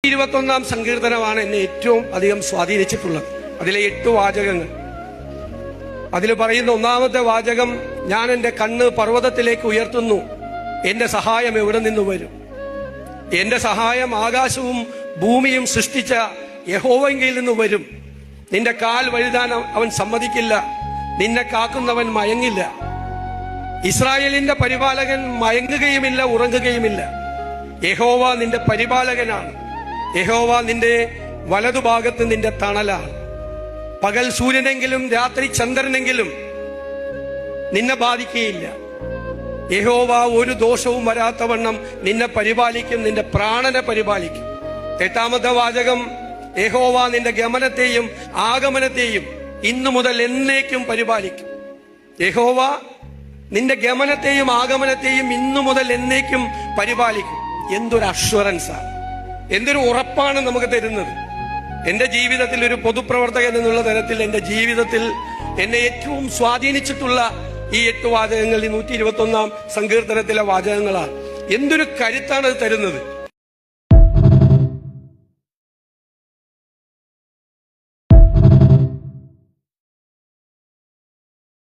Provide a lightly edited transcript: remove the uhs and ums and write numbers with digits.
21 സങ്കീർത്തനമാണ് എന്നെ ഏറ്റവും അധികം സ്വാധീനിച്ചിട്ടുള്ളത്. അതിലെ 8 വാചകങ്ങൾ. അതിൽ പറയുന്ന ഒന്നാമത്തെ വാചകം, ഞാൻ എന്റെ കണ്ണ് പർവ്വതത്തിലേക്ക് ഉയർത്തുന്നു, എന്റെ സഹായം എവിടെ നിന്ന് വരും? എന്റെ സഹായം ആകാശവും ഭൂമിയും സൃഷ്ടിച്ച യഹോവയിൽ നിന്ന് വരും. നിന്റെ കാൽ വഴുതാൻ അവൻ സമ്മതിക്കില്ല, നിന്നെ കാക്കുന്നവൻ മയങ്ങില്ല. ഇസ്രായേലിന്റെ പരിപാലകൻ മയങ്ങുകയുമില്ല, ഉറങ്ങുകയുമില്ല. യഹോവ നിന്റെ പരിപാലകനാണ്. യഹോവ നിന്റെ വലതുഭാഗത്ത് നിന്റെ തണലാണ്. പകൽ സൂര്യനെങ്കിലും രാത്രി ചന്ദ്രനെങ്കിലും നിന്നെ ബാധിക്കുകയില്ല. യഹോവ ഒരു ദോഷവും വരാത്തവണ്ണം നിന്നെ പരിപാലിക്കും, നിന്റെ പ്രാണനെ പരിപാലിക്കും. 8ാമത്തെ വാചകം, യഹോവ നിന്റെ ഗമനത്തെയും ആഗമനത്തെയും ഇന്നു മുതൽ എന്നേക്കും പരിപാലിക്കും. യഹോവ നിന്റെ ഗമനത്തെയും ആഗമനത്തെയും ഇന്നു മുതൽ എന്നേക്കും പരിപാലിക്കും. എന്തൊരു അഷ്വറൻസാണ്, എന്തൊരു ഉറപ്പാണ് നമുക്ക് തരുന്നത്. എന്റെ ജീവിതത്തിൽ ഒരു പൊതുപ്രവർത്തകൻ എന്നുള്ള തരത്തിൽ എന്റെ ജീവിതത്തിൽ എന്നെ ഏറ്റവും സ്വാധീനിച്ചിട്ടുള്ള ഈ 8 വാചകങ്ങൾ ഈ 121 സങ്കീർത്തനത്തിലെ വാചകങ്ങളാണ്. എന്തൊരു കരുത്താണ് അത് തരുന്നത്.